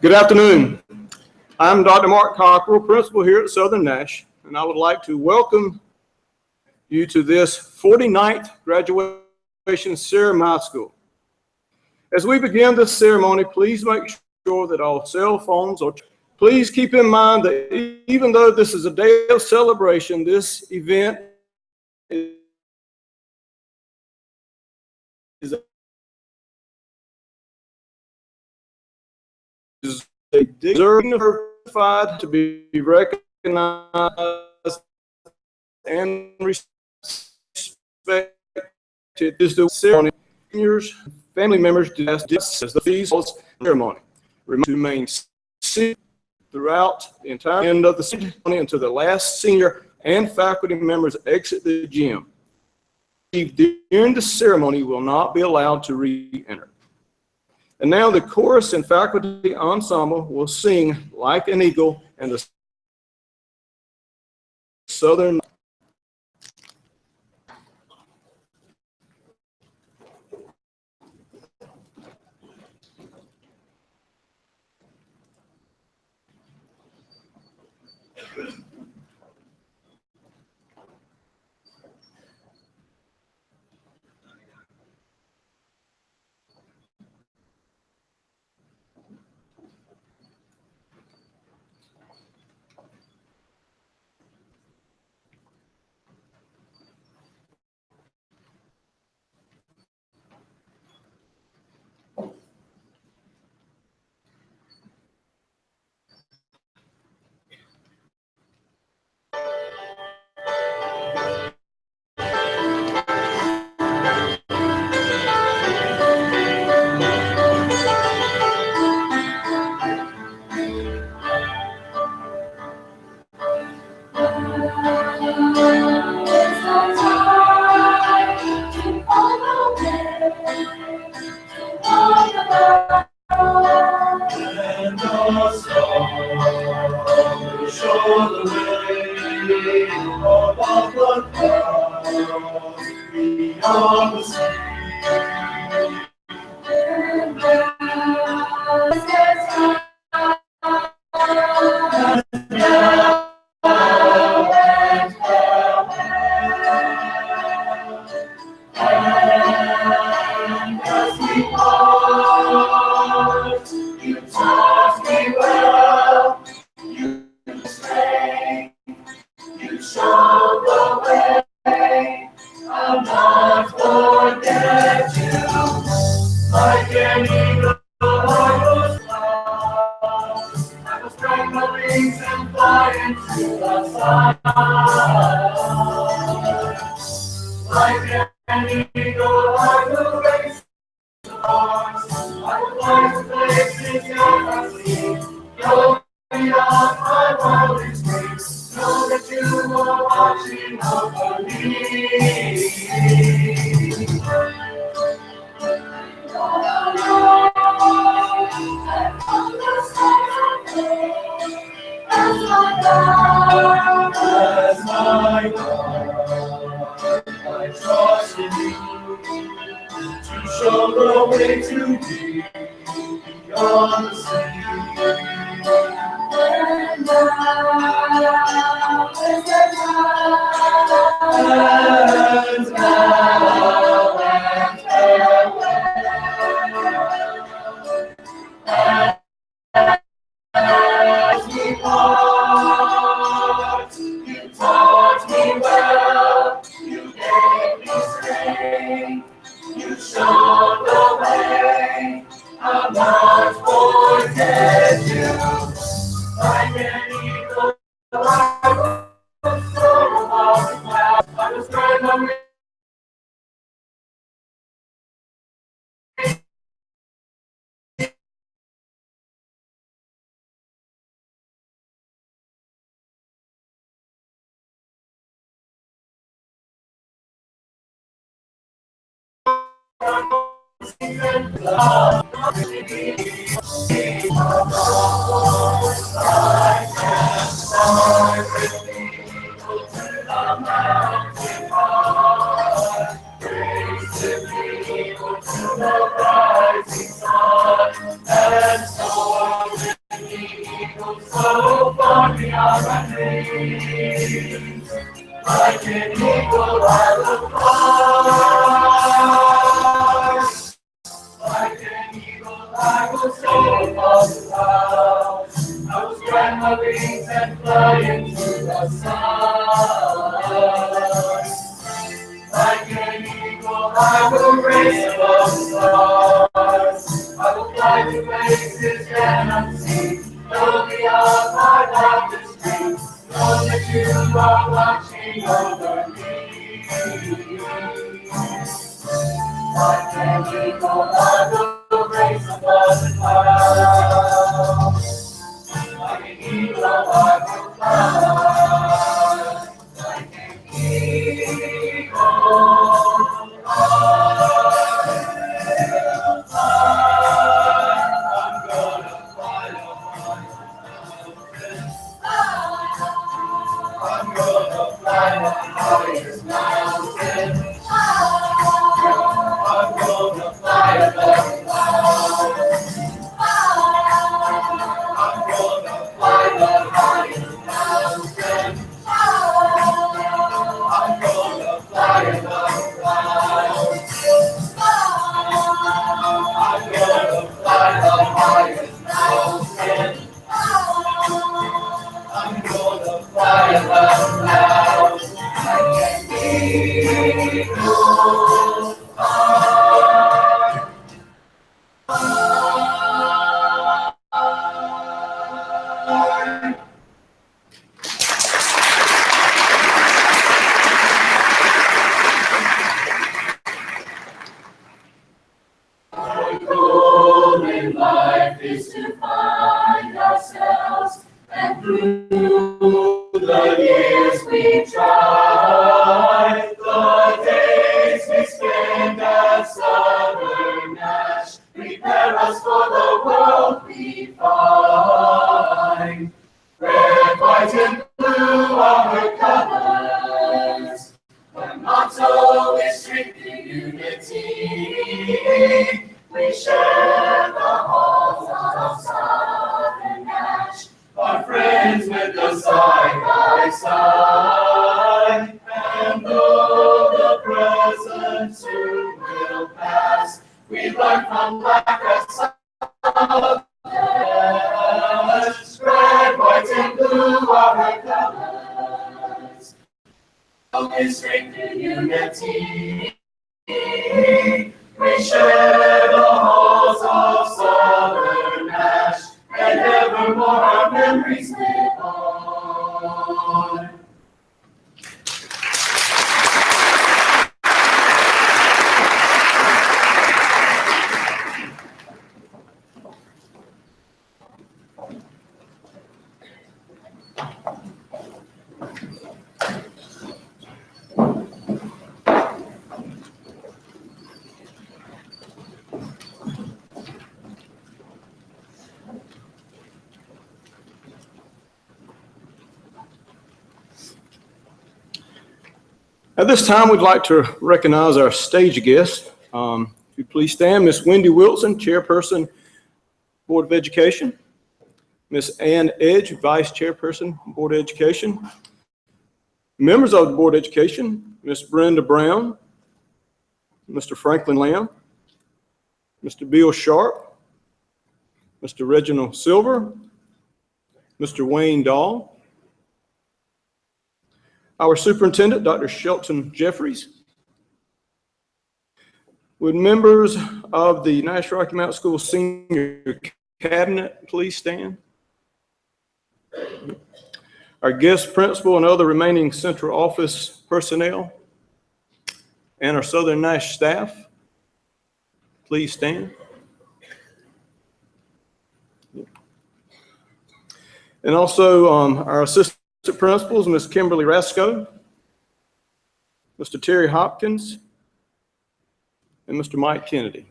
Good afternoon. I'm Dr. Mark Cockrell, principal here at Southern Nash, and I would like to welcome you to this 49th graduation ceremony school. As we begin this ceremony, please make sure that all cell phones are. Please keep in mind that even though this is a day of celebration, this event is a dignified to be recognized and respected. Is the ceremony. Seniors, family members, as the feast ceremony. Remember to remain seated throughout the entire end of the ceremony until the last senior and faculty members exit the gym. During the ceremony, will not be allowed to re-enter. And now the chorus and faculty ensemble will sing Like an Eagle and the Southern. Like an eagle I will fly. Like an eagle I will soar above the clouds. I will spread my wings and fly into the sun. Like an eagle I will race above the stars. I will fly to places cannot see. Know beyond my darkest dreams. Know that you are watching over me. Like an eagle I will race above the clouds. Like an eagle I will fly. Like an eagle I will fly. I'm gonna fly up on the mountain. I'm gonna fly the highest mountain. I'm gonna fly above the clouds. I'm gonna fly the highest mountain. I'm gonna fly above the clouds. I'm gonna fly the highest mountain. I'm gonna fly above the clouds. Like an eagle Our goal in life is to find ourselves, and through the years we try, the days we spend at Southern Nash prepare us for the world we find. Red, white, and blue are her colors. Our motto is strength and unity. We share the halls of Southern Nash, our friends with us side by side. And though the present soon will pass, we learn from black as Southern Nash. Red, white, and blue are her colors. Is strength and unity. We share the halls of Southern Nash, and evermore our memories live on. At this time, we'd like to recognize our stage guest. If you please stand, Miss Wendy Wilson, Chairperson, Board of Education. Miss Ann Edge, Vice Chairperson, Board of Education. Members of the Board of Education, Miss Brenda Brown, Mr. Franklin Lamb, Mr. Bill Sharp, Mr. Reginald Silver, Mr. Wayne Dahl, our superintendent, Dr. Shelton Jeffries. Would members of the Nash-Rocky Mountain School Senior Cabinet please stand? Our guest principal and other remaining central office personnel and our Southern Nash staff, please stand. And also our assistant principals, Ms. Kimberly Rasco, Mr. Terry Hopkins, and Mr. Mike Kennedy.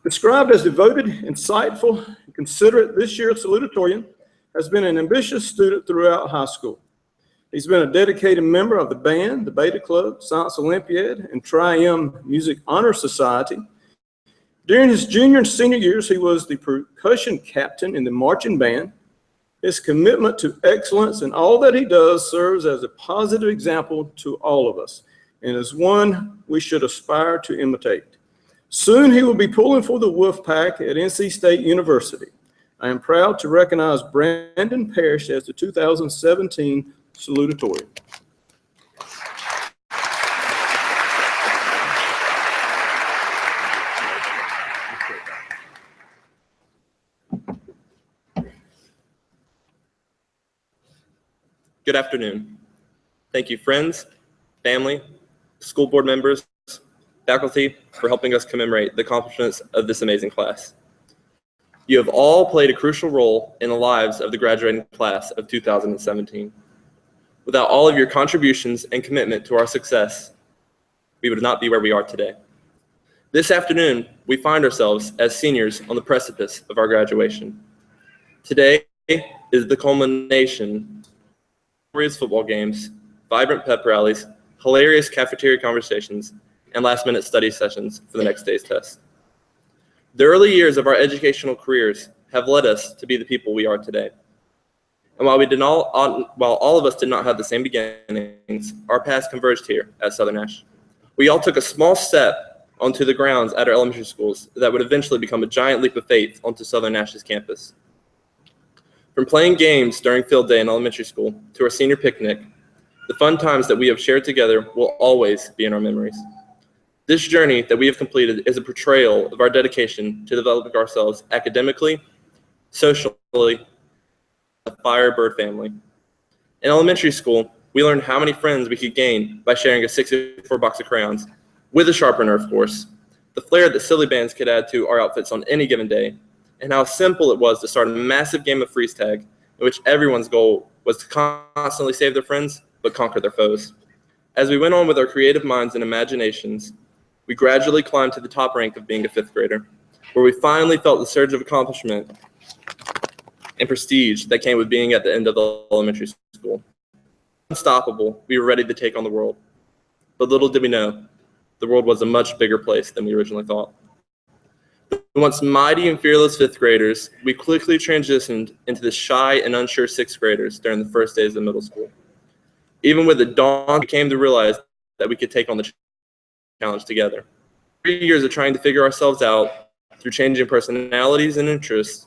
Described as devoted, insightful, and considerate, this year's salutatorian has been an ambitious student throughout high school. He's been a dedicated member of the band, the Beta Club, Science Olympiad, and Tri-M Music Honor Society. During his junior and senior years, he was the percussion captain in the marching band. His commitment to excellence in all that he does serves as a positive example to all of us and is one we should aspire to imitate. Soon he will be pulling for the Wolfpack at NC State University. I am proud to recognize Brandon Parrish as the 2017 salutatorian. Good afternoon. Thank you, friends, family, school board members, faculty, for helping us commemorate the accomplishments of this amazing class. You have all played a crucial role in the lives of the graduating class of 2017. Without all of your contributions and commitment to our success, we would not be where we are today. This afternoon, we find ourselves as seniors on the precipice of our graduation. Today is the culmination of glorious football games, vibrant pep rallies, hilarious cafeteria conversations, and last-minute study sessions for the next day's test. The early years of our educational careers have led us to be the people we are today. And while all of us did not have the same beginnings, our paths converged here at Southern Nash. We all took a small step onto the grounds at our elementary schools that would eventually become a giant leap of faith onto Southern Nash's campus. From playing games during field day in elementary school to our senior picnic, the fun times that we have shared together will always be in our memories. This journey that we have completed is a portrayal of our dedication to developing ourselves academically, socially, a Firebird family. In elementary school, we learned how many friends we could gain by sharing a 64 box of crayons, with a sharpener, of course, the flair that silly bands could add to our outfits on any given day, and how simple it was to start a massive game of freeze tag in which everyone's goal was to constantly save their friends but conquer their foes. As we went on with our creative minds and imaginations, we gradually climbed to the top rank of being a fifth grader, where we finally felt the surge of accomplishment and prestige that came with being at the end of the elementary school. Unstoppable, we were ready to take on the world. But little did we know, the world was a much bigger place than we originally thought. Once mighty and fearless fifth graders, we quickly transitioned into the shy and unsure sixth graders during the first days of middle school. Even with the dawn, we came to realize that we could take on the challenge together. 3 years of trying to figure ourselves out through changing personalities and interests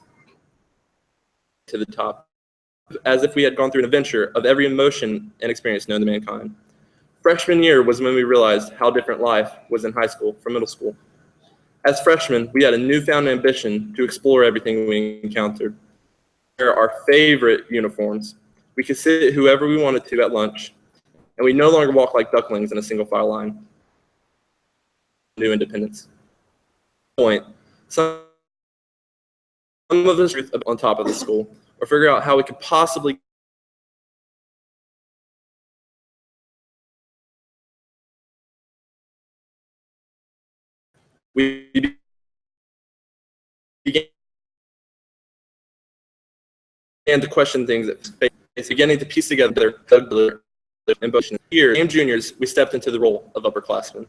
to the top, as if we had gone through an adventure of every emotion and experience known to mankind. Freshman year was when we realized how different life was in high school from middle school. As freshmen, we had a newfound ambition to explore everything we encountered. Wear our favorite uniforms. We could sit whoever we wanted to at lunch, and we no longer walk like ducklings in a single file line. New independence. Point. Some of us on top of the school, or figure out how we could possibly we began to question things at face, beginning to piece together emotions. Here, and juniors, we stepped into the role of upperclassmen.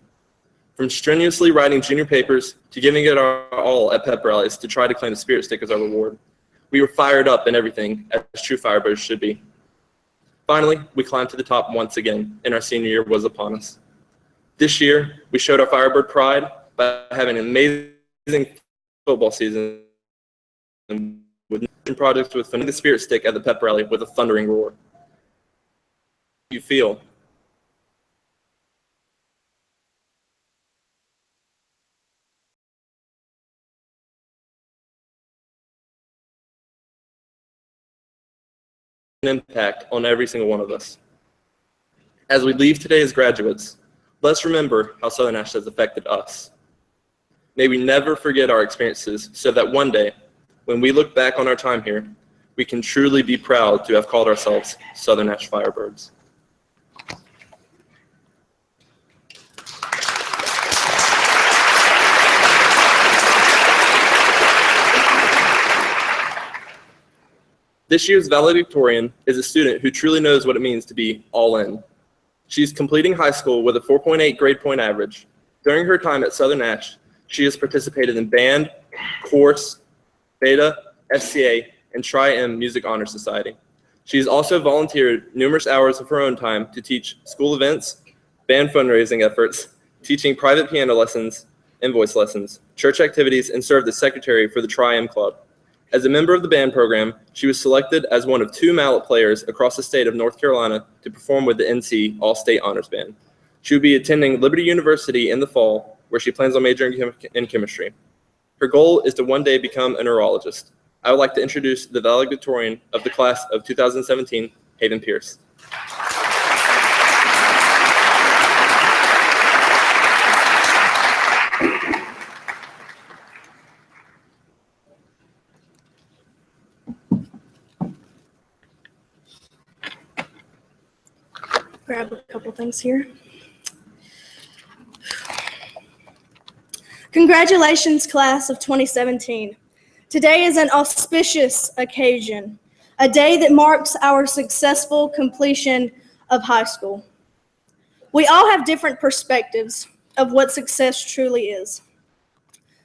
From strenuously writing junior papers to giving it our all at pep rallies to try to claim the spirit stick as our reward, we were fired up in everything, as true Firebirds should be. Finally, we climbed to the top once again, and our senior year was upon us. This year, we showed our Firebird pride by having an amazing football season with projects with the spirit stick at the pep rally with a thundering roar. You feel an impact on every single one of us. As we leave today as graduates, let's remember how Southern Nash has affected us. May we never forget our experiences so that one day, when we look back on our time here, we can truly be proud to have called ourselves Southern Nash Firebirds. This year's valedictorian is a student who truly knows what it means to be all in. She's completing high school with a 4.8 grade point average. During her time at Southern Nash, She has participated in band, chorus, beta, FCA, and Tri-M Music Honor Society. She has also volunteered numerous hours of her own time to teach school events, band fundraising efforts, teaching private piano lessons and voice lessons, church activities, and served as secretary for the Tri-M Club. As a member of the band program, she was selected as one of 2 mallet players across the state of North Carolina to perform with the NC All-State Honors Band. She will be attending Liberty University in the fall, where she plans on majoring in chemistry. Her goal is to one day become a neurologist. I would like to introduce the valedictorian of the class of 2017, Haven Pierce. Grab a couple things here. Congratulations, class of 2017. Today is an auspicious occasion, a day that marks our successful completion of high school. We all have different perspectives of what success truly is.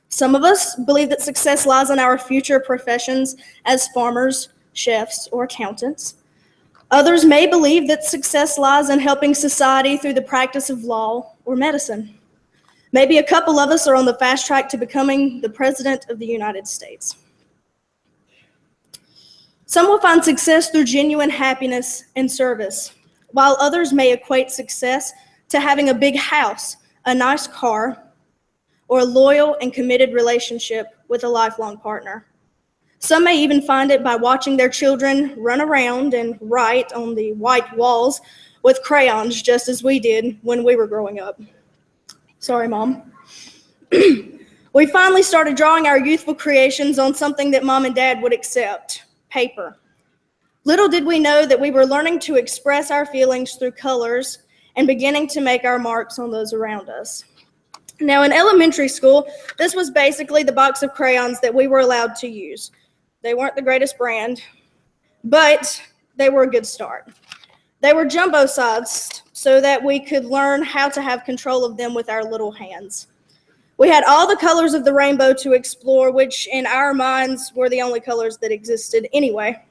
Some of us believe that success lies in our future professions as farmers, chefs, or accountants. Others may believe that success lies in helping society through the practice of law or medicine. Maybe a couple of us are on the fast track to becoming the President of the United States. Some will find success through genuine happiness and service, while others may equate success to having a big house, a nice car, or a loyal and committed relationship with a lifelong partner. Some may even find it by watching their children run around and write on the white walls with crayons, just as we did when we were growing up. Sorry, Mom. We finally started drawing our youthful creations on something that Mom and Dad would accept, paper. Little did we know that we were learning to express our feelings through colors and beginning to make our marks on those around us. Now, in elementary school, this was basically the box of crayons that we were allowed to use. They weren't the greatest brand, but they were a good start. They were jumbo-sized so that we could learn how to have control of them with our little hands. We had all the colors of the rainbow to explore, which in our minds were the only colors that existed anyway.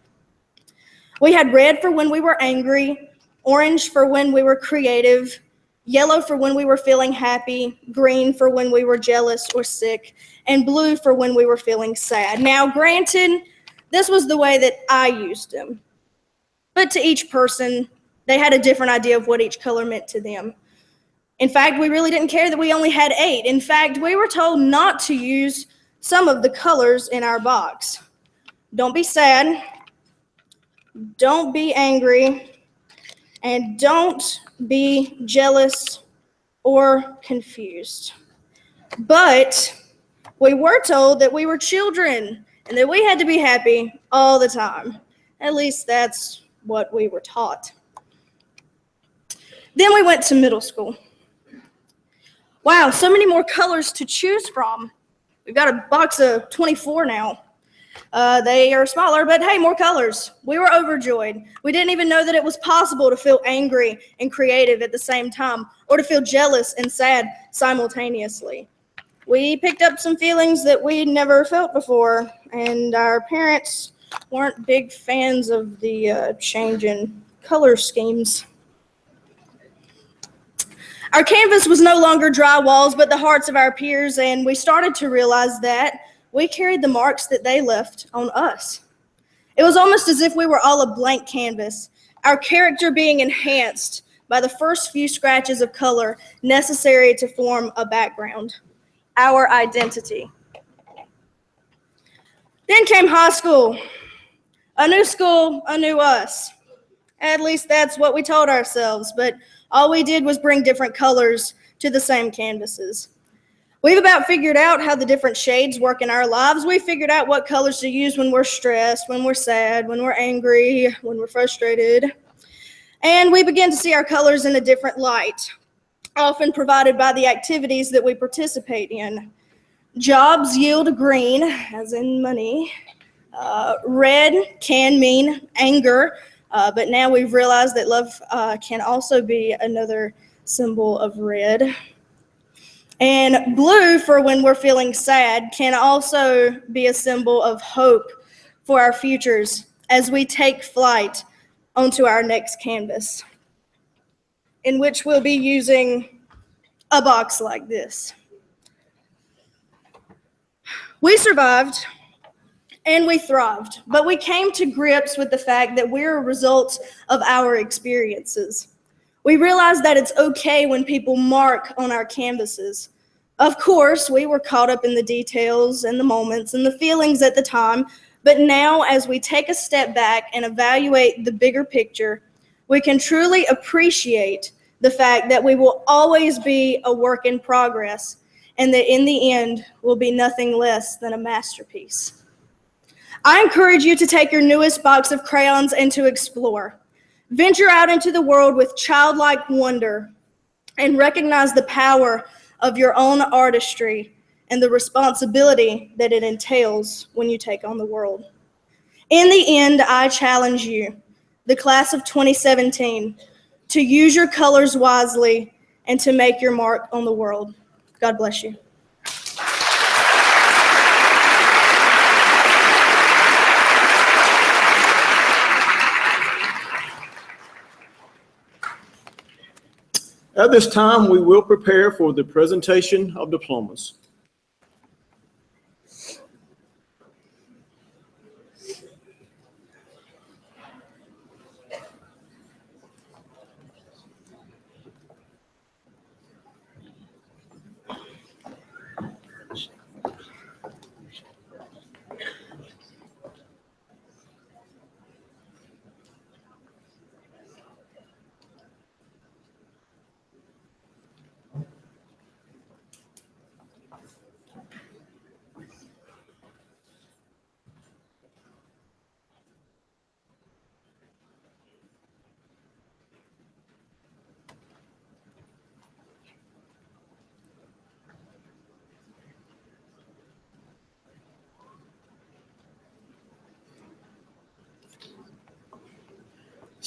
We had red for when we were angry, orange for when we were creative, yellow for when we were feeling happy, green for when we were jealous or sick, and blue for when we were feeling sad. Now, granted, this was the way that I used them. But to each person, they had a different idea of what each color meant to them. In fact, we really didn't care that we only had 8. In fact, we were told not to use some of the colors in our box. Don't be sad, don't be angry, and don't be jealous or confused. But we were told that we were children and that we had to be happy all the time. At least that's what we were taught. Then we went to middle school. Wow, so many more colors to choose from. We've got a box of 24 now. They are smaller, but hey, more colors. We were overjoyed. We didn't even know that it was possible to feel angry and creative at the same time, or to feel jealous and sad simultaneously. We picked up some feelings that we'd never felt before, and our parents weren't big fans of the change in color schemes. Our canvas was no longer dry walls, but the hearts of our peers, and we started to realize that we carried the marks that they left on us. It was almost as if we were all a blank canvas, our character being enhanced by the first few scratches of color necessary to form a background, our identity. Then came high school. A new school, a new us. At least that's what we told ourselves, but all we did was bring different colors to the same canvases. We've about figured out how the different shades work in our lives. We figured out what colors to use when we're stressed, when we're sad, when we're angry, when we're frustrated. And we begin to see our colors in a different light, often provided by the activities that we participate in. Jobs yield green, as in money. Red can mean anger, but now we've realized that love can also be another symbol of red. And blue, for when we're feeling sad, can also be a symbol of hope for our futures as we take flight onto our next canvas, in which we'll be using a box like this. We survived and we thrived, but we came to grips with the fact that we're a result of our experiences. We realized that it's okay when people mark on our canvases. Of course, we were caught up in the details and the moments and the feelings at the time, but now as we take a step back and evaluate the bigger picture, we can truly appreciate the fact that we will always be a work in progress and that in the end will be nothing less than a masterpiece. I encourage you to take your newest box of crayons and to explore. Venture out into the world with childlike wonder and recognize the power of your own artistry and the responsibility that it entails when you take on the world. In the end, I challenge you, the class of 2017, to use your colors wisely and to make your mark on the world. God bless you. At this time, we will prepare for the presentation of diplomas.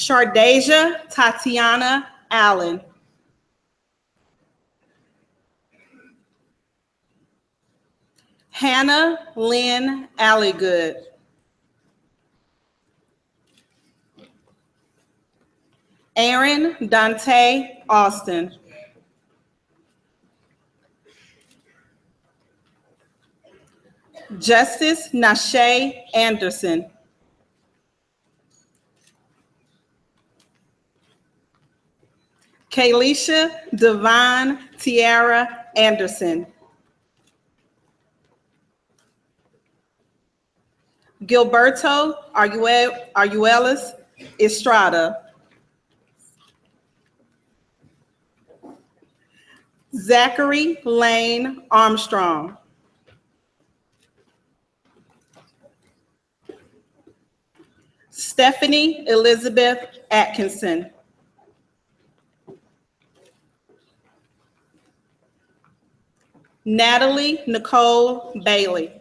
Shardasia Tatiana Allen. Hannah Lynn Alligood. Aaron Dante Austin. Justice Nashe Anderson. Kalisha Devine Tiara Anderson. Gilberto Arguelles Estrada. Zachary Lane Armstrong. Stephanie Elizabeth Atkinson. Natalie Nicole Bailey.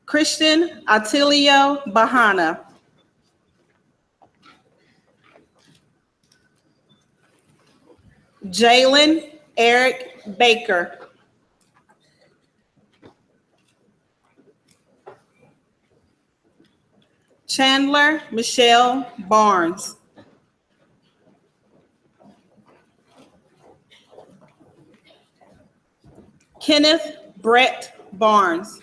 Christian Attilio Bahana. Jalen Eric Baker. Chandler Michelle Barnes. Kenneth Brett Barnes.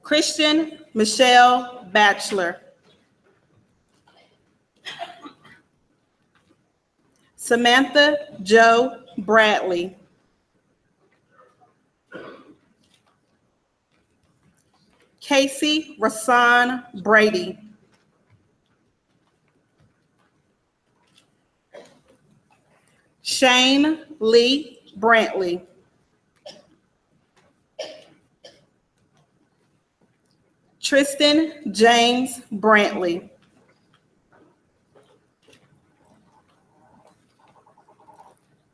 Christian Michelle Batchelor. Samantha Jo Bradley. Casey Rasan Brady. Shane Lee Brantley. Tristan James Brantley.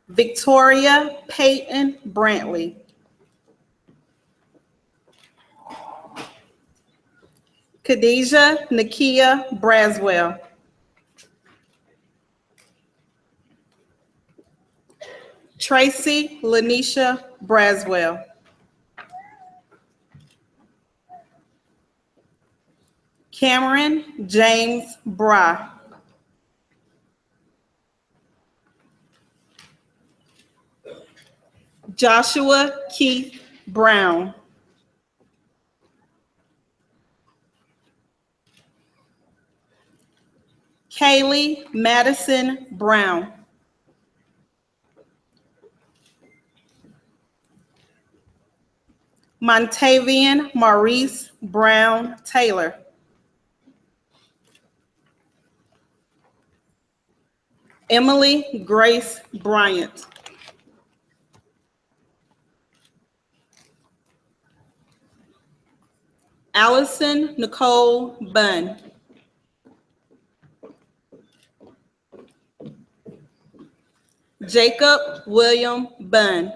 Victoria Peyton Brantley. Khadijah Nakia Braswell. Tracy Lanisha Braswell. Cameron James Bry. Joshua Keith Brown. Kaylee Madison Brown. Montavian Maurice Brown Taylor. Emily Grace Bryant. Allison Nicole Bunn. Jacob William Bunn.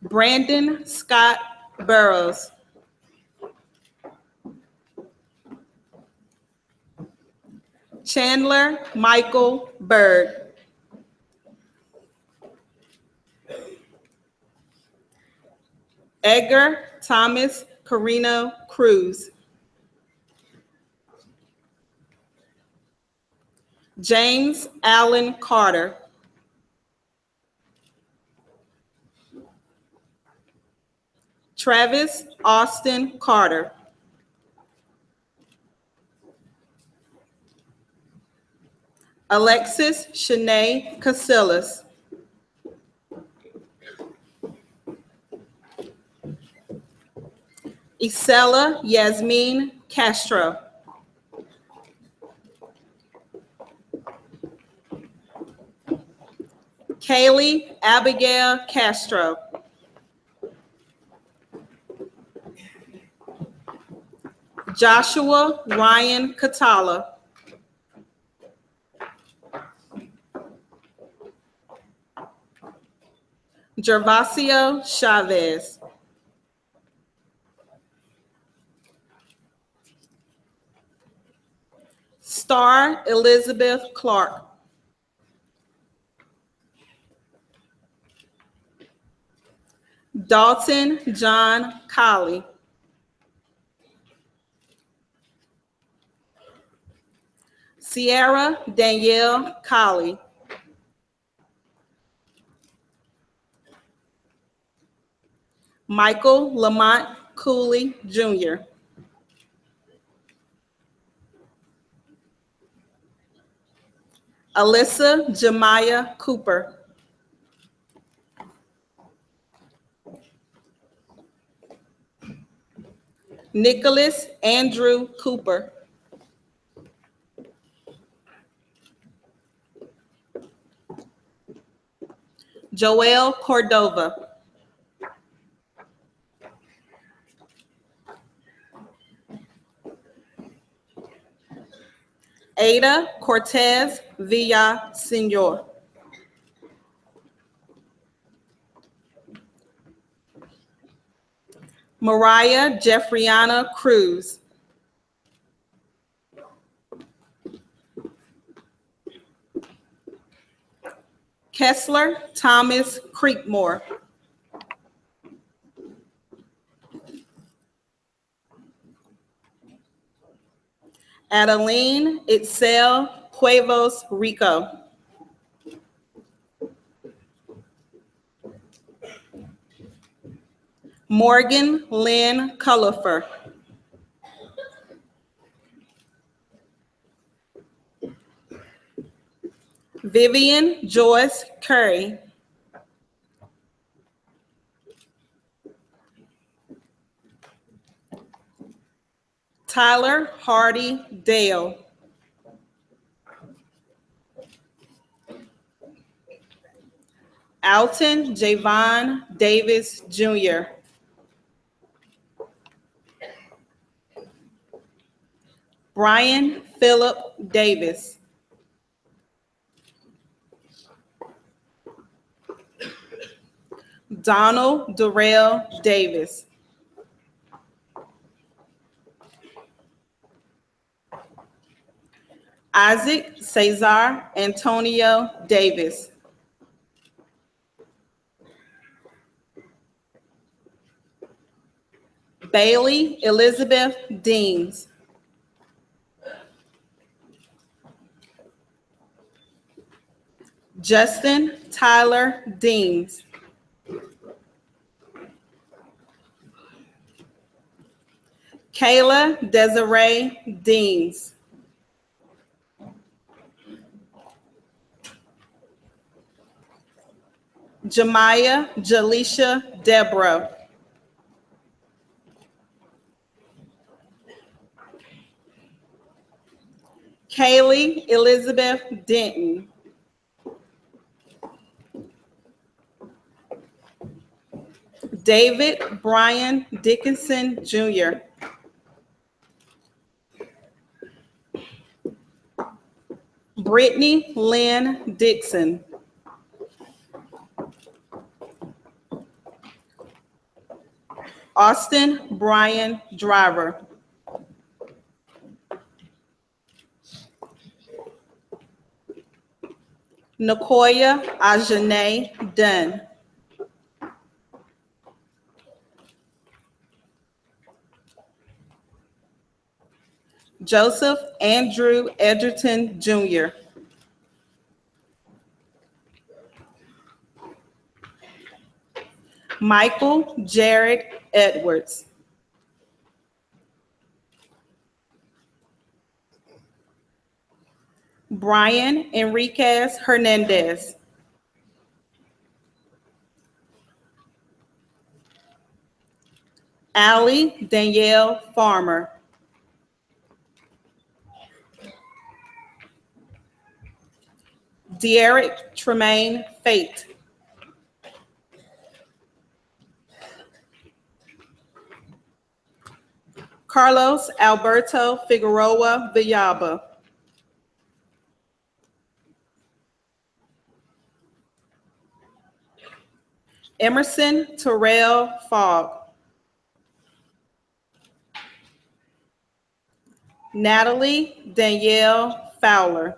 Brandon Scott Burrows. Chandler Michael Bird. Edgar Thomas Carino Cruz. James Allen Carter. Travis Austin Carter. Alexis Shanae Casillas. Isela Yasmin Castro. Kaylee Abigail Castro. Joshua Ryan Catala. Gervasio Chavez. Star Elizabeth Clark. Dalton John Colley. Sierra Danielle Colley. Michael Lamont Cooley Jr. Alyssa Jemiah Cooper. Nicholas Andrew Cooper. Joel Cordova. Ada Cortez Villa Sr. Mariah Jeffriana Cruz. Kessler Thomas Creekmore. Adeline Itzel Cuevos Rico. Morgan Lynn Cullifer. Vivian Joyce Curry. Tyler Hardy Dale. Alton Javon Davis Jr. Brian Phillip Davis. Donald Darrell Davis. Isaac Cesar Antonio Davis. Bailey Elizabeth Deans. Justin Tyler Deans. Kayla Desiree Deans. Jemiah Jaleisha Deborah. Kaylee Elizabeth Denton. David Brian Dickinson Jr. Brittany Lynn Dixon. Austin Brian Driver. Nicoya Ajane Dunn. Joseph Andrew Edgerton Jr. Michael Jared Edwards. Brian Enriquez Hernandez. Allie Danielle Farmer. Derek Tremaine Fate. Carlos Alberto Figueroa Villaba. Emerson Terrell Fogg. Natalie Danielle Fowler.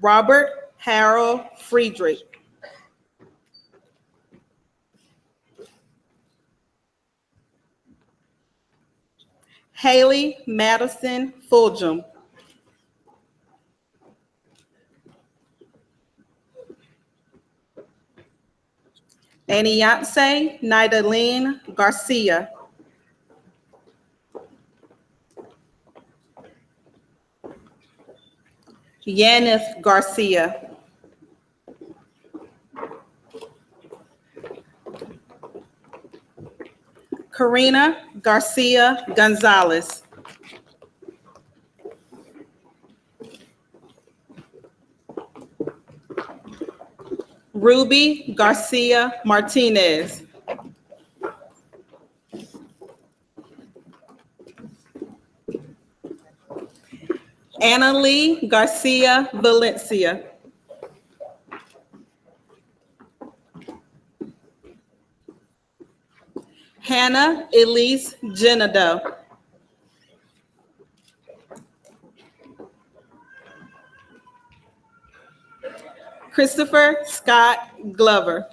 Robert Harold Friedrich. Haley Madison Fulgham. Aniyance Nidaleen Garcia. Yanith Garcia. Karina Garcia Gonzalez. Ruby Garcia Martinez. Anna Lee Garcia Valencia. Hannah Elise Genado. Christopher Scott Glover.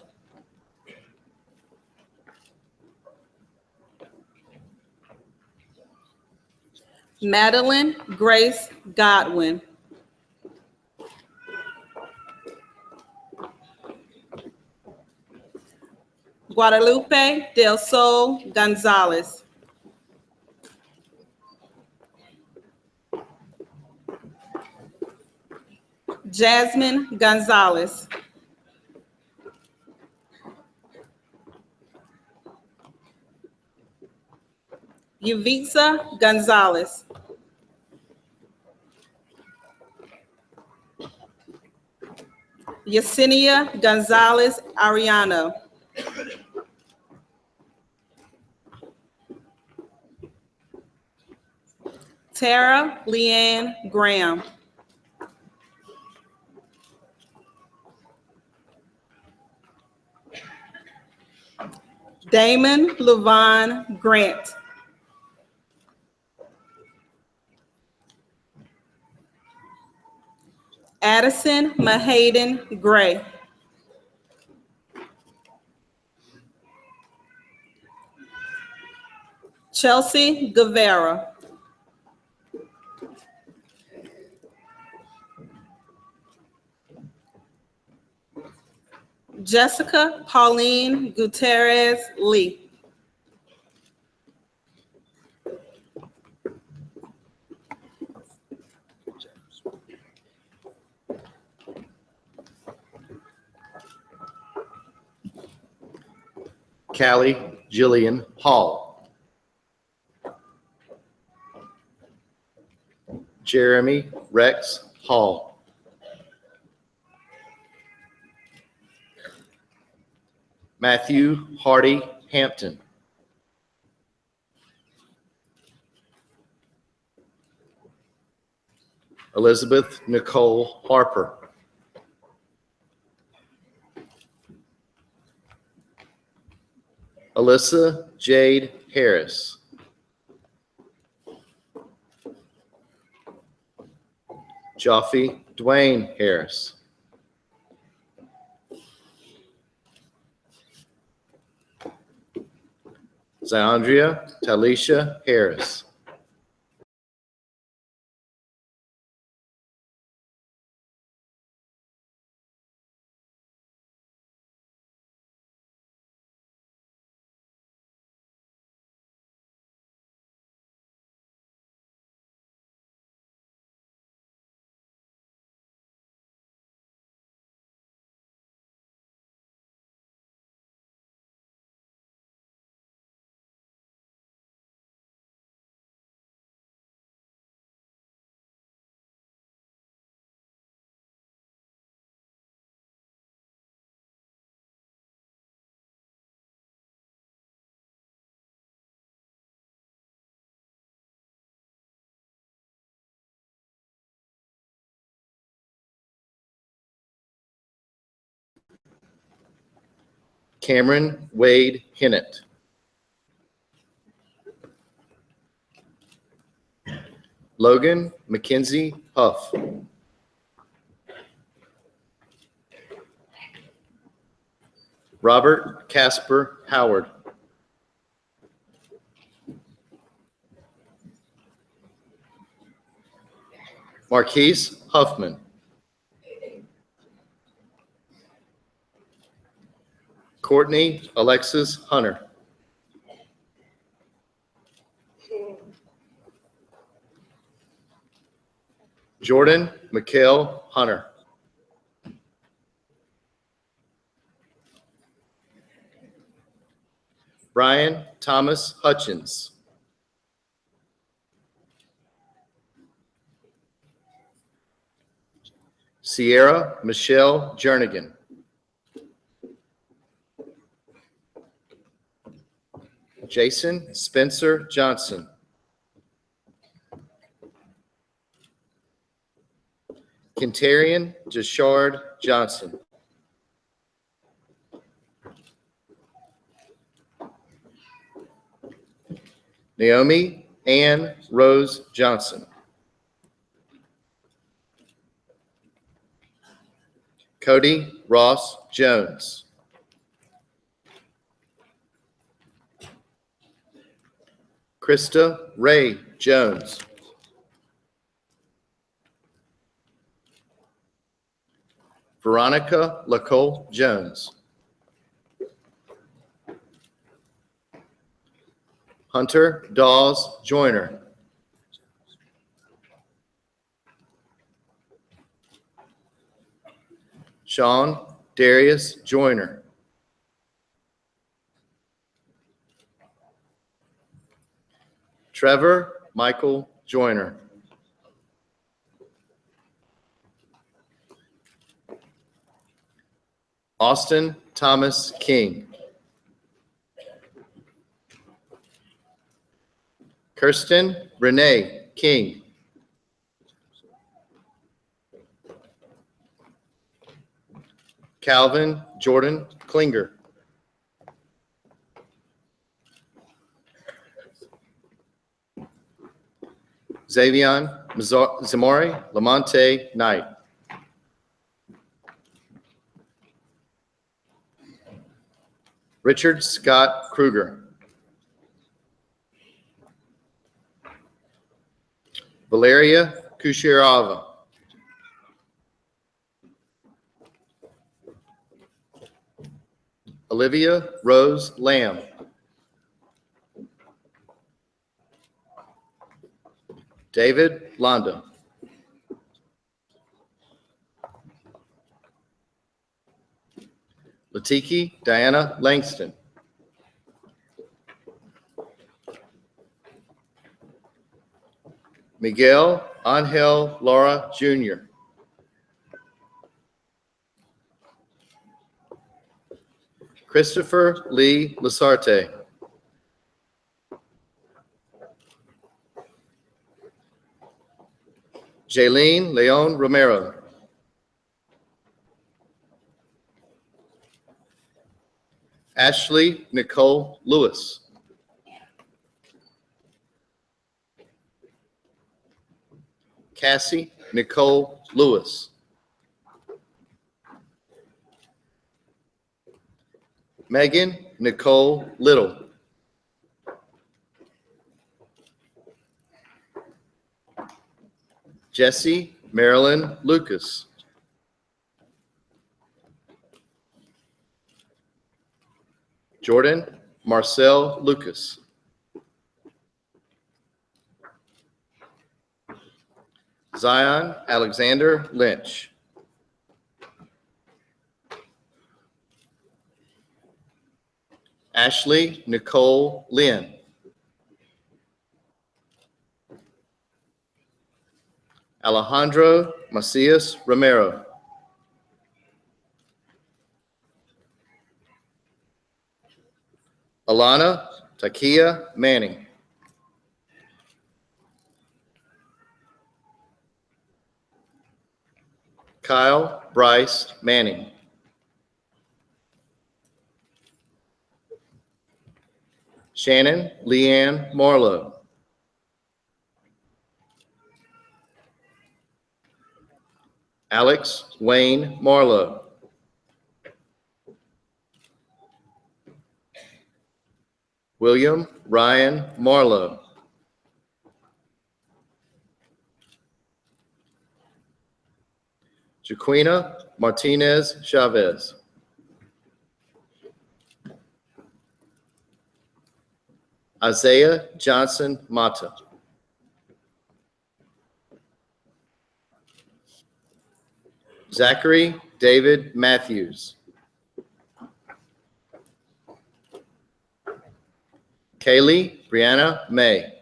Madeline Grace Godwin. Guadalupe Del Sol Gonzalez. Jasmine Gonzalez. Yuvitsa Gonzalez. Yesenia Gonzalez Ariano. Tara Leanne Graham. Damon Levon Grant. Addison Mahaden Gray. Chelsea Guevara. Jessica Pauline Gutierrez Lee. Callie Jillian Hall. Jeremy Rex Hall. Matthew Hardy Hampton. Elizabeth Nicole Harper. Alyssa Jade Harris. Joffe Dwayne Harris. Zandria Talisha Harris. Cameron Wade Hinnett. Logan Mackenzie Huff. Robert Casper Howard. Marquise Huffman. Courtney Alexis Hunter. Jordan Mikhail Hunter. Brian Thomas Hutchins. Sierra Michelle Jernigan. Jason Spencer Johnson. Kentarian Jashard Johnson. Naomi Ann Rose Johnson. Cody Ross Jones. Krista Ray Jones. Veronica Lacole Jones. Hunter Dawes Joyner. Sean Darius Joyner. Trevor Michael Joyner. Austin Thomas King. Kirsten Renee King. Calvin Jordan Klinger. Xavion Zamori Lamonte Knight. Richard Scott Kruger. Valeria Kushirova. Olivia Rose Lamb. David Londa. Latiki Diana Langston. Miguel Angel Laura Jr. Christopher Lee Lasarte. Jaylene Leon Romero. Ashley Nicole Lewis. Cassie Nicole Lewis. Megan Nicole Little. Jesse Marilyn Lucas. Jordan Marcel Lucas. Zion Alexander Lynch. Ashley Nicole Lynn. Alejandro Macias Romero. Alana Takia Manning. Kyle Bryce Manning. Shannon Leanne Marlowe. Alex Wayne Marlowe. William Ryan Marlowe. Jaquina Martinez Chavez. Isaiah Johnson Mata. Zachary David Matthews. Kaylee Brianna May.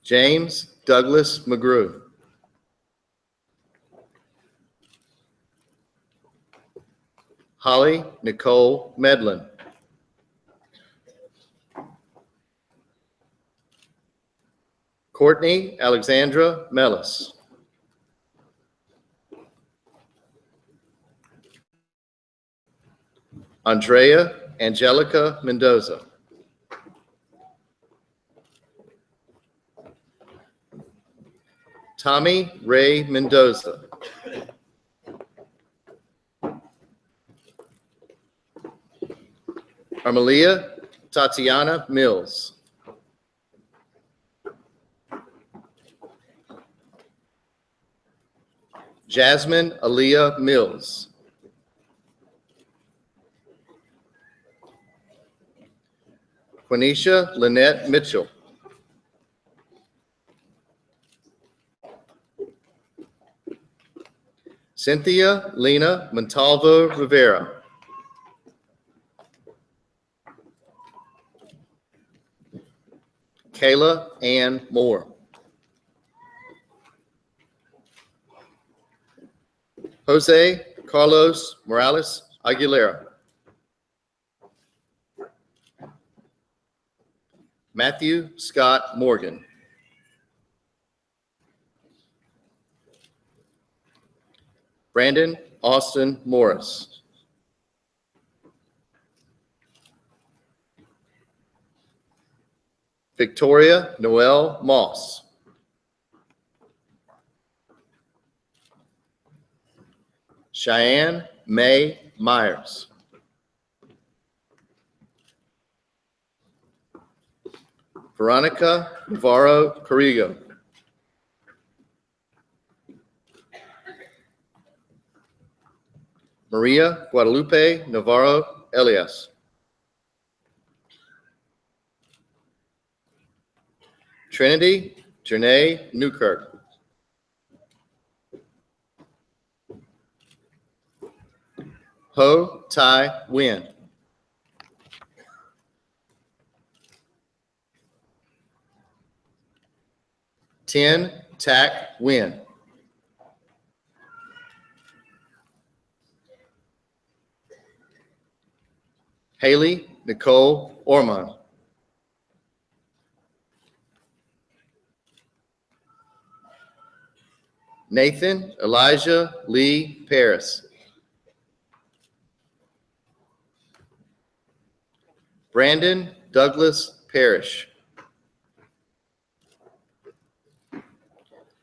James Douglas McGrew. Holly Nicole Medlin. Courtney Alexandra Mellis. Andrea Angelica Mendoza. Tommy Ray Mendoza. Armelia Tatiana Mills. Jasmine Aaliyah Mills. Quenisha Lynette Mitchell. Cynthia Lena Montalvo Rivera. Kayla Ann Moore. Jose Carlos Morales Aguilera. Matthew Scott Morgan. Brandon Austin Morris. Victoria Noel Moss. Cheyenne May Myers. Veronica Navarro Carrigo. Maria Guadalupe Navarro Elias. Trinity Janae Newkirk. Ho Tai Nguyen. Tin Tak Nguyen. Haley Nicole Ormond. Nathan Elijah Lee Paris. Brandon Douglas Parrish.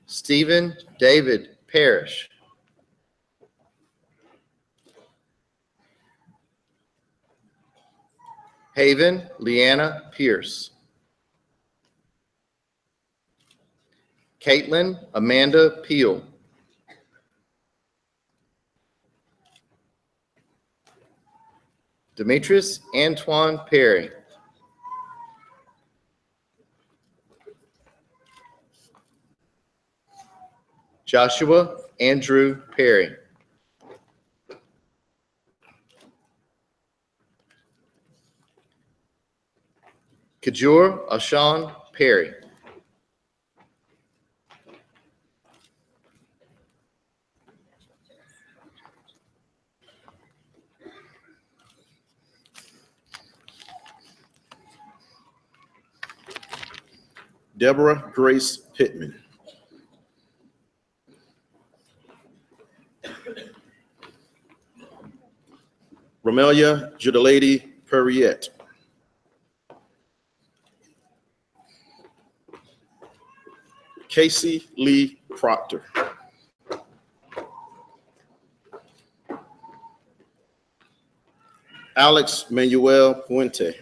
Stephen David Parrish. Haven Leanna Pierce. Caitlin Amanda Peel. Demetrius Antoine Perry. Joshua Andrew Perry. Kajur Ashan Perry. Deborah Grace Pittman. Romelia Judalady Perriette. Casey Lee Proctor. Alex Manuel Puente.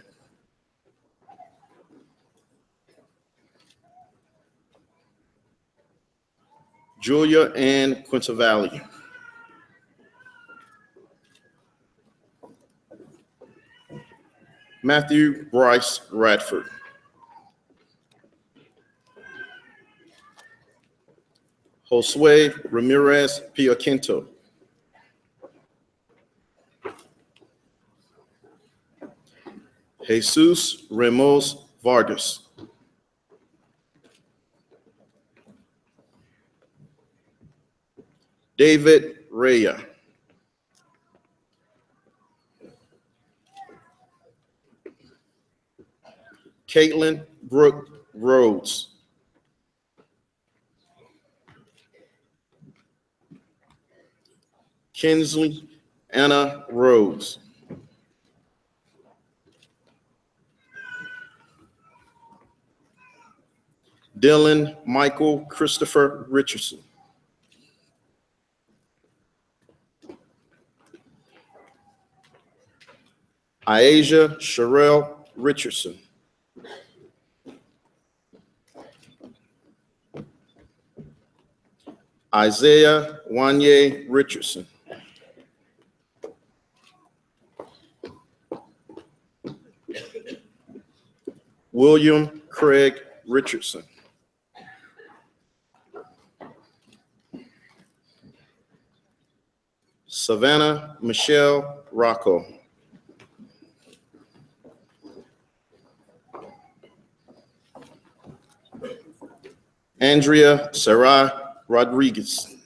Julia Ann Quintavalli. Matthew Bryce Radford. Josue Ramirez Piaquinto. Jesus Ramos Vargas. David Raya. Caitlin Brooke Rhodes. Kinsley Anna Rhodes. Dylan Michael Christopher Richardson. Iasia Sherelle Richardson. Isaiah Wanye Richardson. William Craig Richardson. Savannah Michelle Rocco. Andrea Sarai Rodriguez.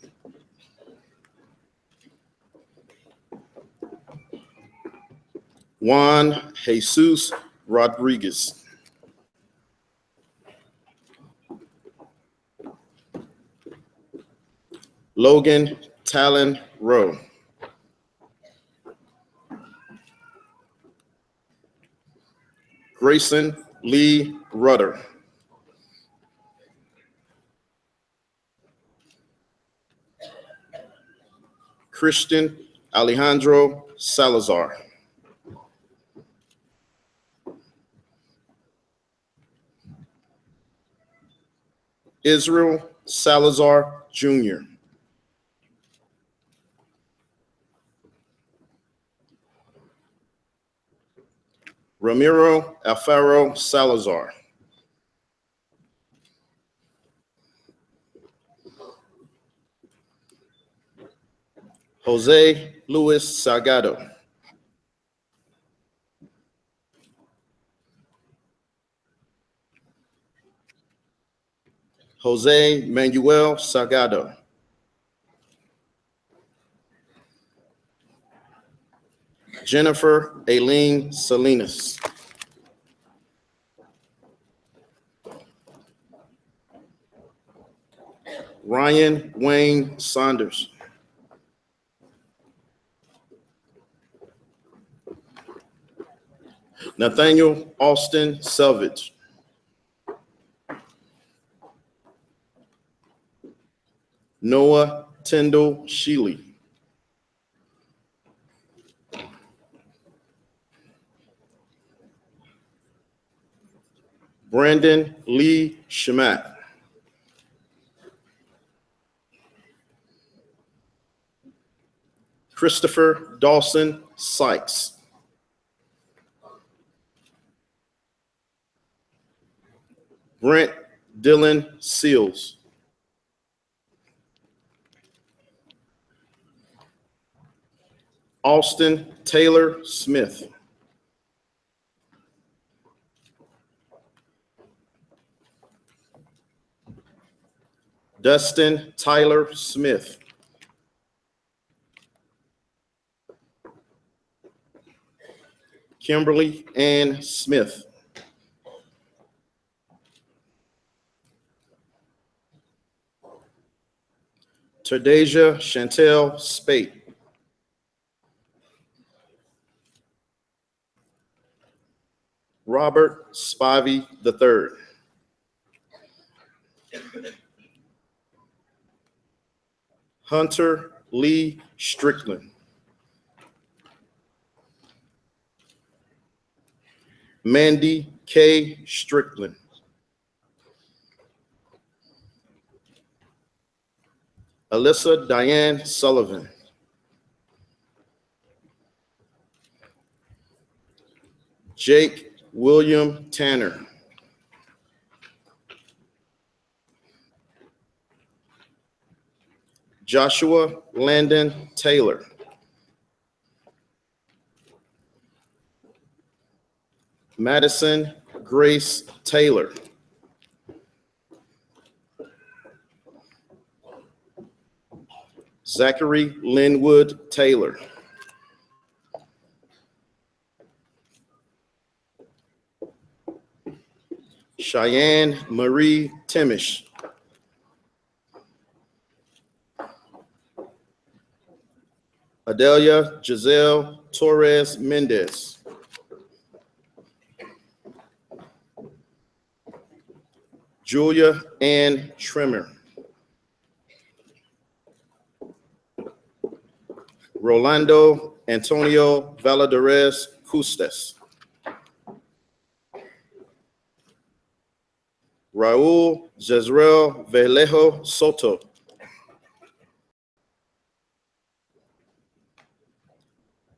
Juan Jesus Rodriguez. Logan Talon Rowe. Grayson Lee Rudder. Christian Alejandro Salazar. Israel Salazar Jr. Ramiro Alfaro Salazar. Jose Luis Salgado. Jose Manuel Salgado. Jennifer Aileen Salinas. Ryan Wayne Saunders. Nathaniel Austin Selvage. Noah Tyndall Sheely. Brandon Lee Shamat. Christopher Dawson Sykes. Brent Dylan Seals. Austin Taylor Smith. Dustin Tyler Smith. Kimberly Ann Smith. Terdasia Chantel Spate. Robert Spivey III. Hunter Lee Strickland. Mandy K. Strickland. Alyssa Diane Sullivan. Jake William Tanner. Joshua Landon Taylor. Madison Grace Taylor. Zachary Linwood Taylor. Cheyenne Marie Timish. Adelia Giselle Torres Mendez. Julia Ann Trimmer. Rolando Antonio Valadares Custes. Raul Jezreel Velejo Soto.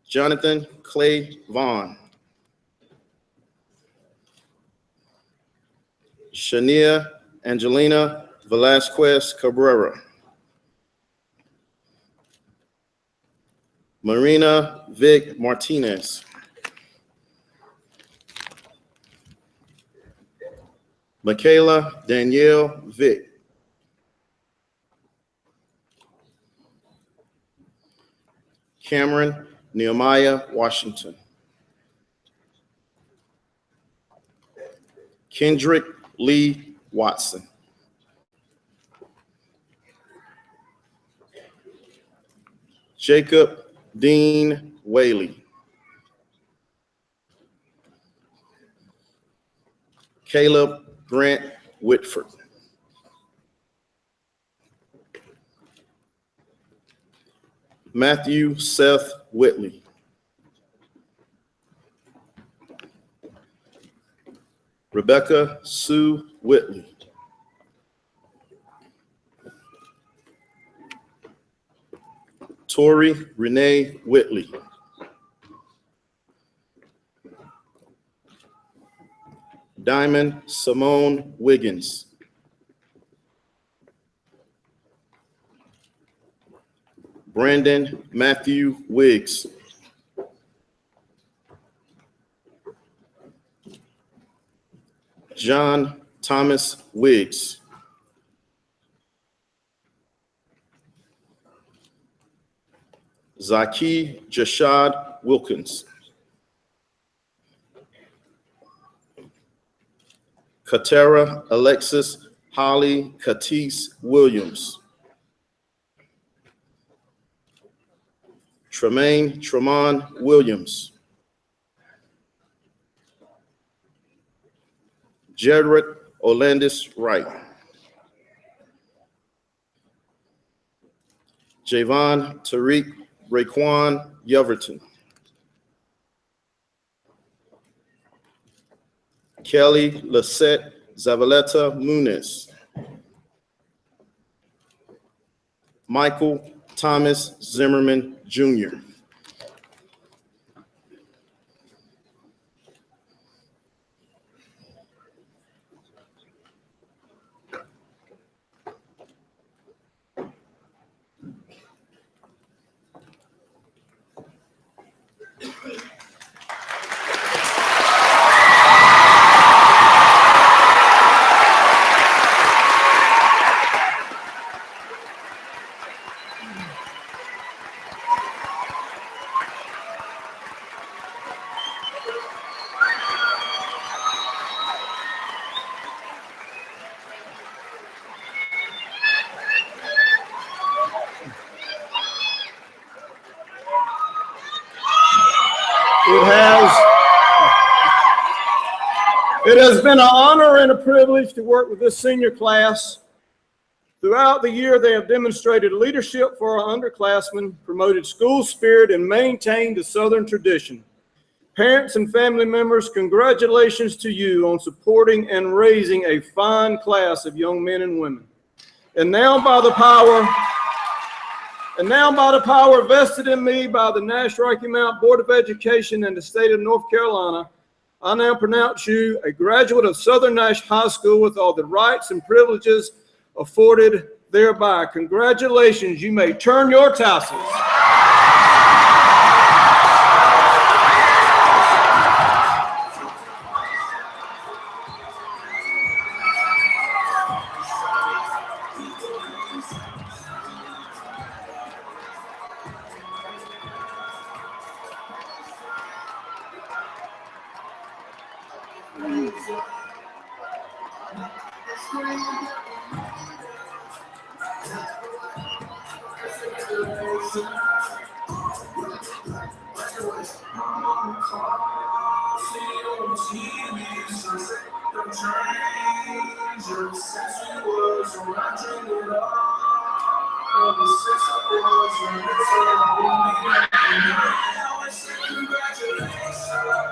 Jonathan Clay Vaughn. Shania Angelina Velasquez Cabrera. Marina Vic Martinez. Michaela Danielle Vic. Cameron Nehemiah Washington. Kendrick Lee Watson. Jacob Dean Whaley. Caleb Grant Whitford. Matthew Seth Whitley. Rebecca Sue Whitley. Tori Renee Whitley. Diamond Simone Wiggins. Brandon Matthew Wiggs. John Thomas Wiggs. Zaki Jashad Wilkins. Katera Alexis Holly Katis Williams. Tremaine Tremont Williams. Jared Olandis Wright. Javon Tariq Raekwon Yoverton. Kelly Lisette Zavaleta Muniz. Michael Thomas Zimmerman Jr. It has been an honor and a privilege to work with this senior class. Throughout the year, they have demonstrated leadership for our underclassmen, promoted school spirit, and maintained the Southern tradition. Parents and family members, congratulations to you on supporting and raising a fine class of young men and women. And now by the power vested in me by the Nash-Rocky Mount Board of Education and the state of North Carolina, I now pronounce you a graduate of Southern Nash High School with all the rights and privileges afforded thereby. Congratulations, you may turn your tassels. Congratulations.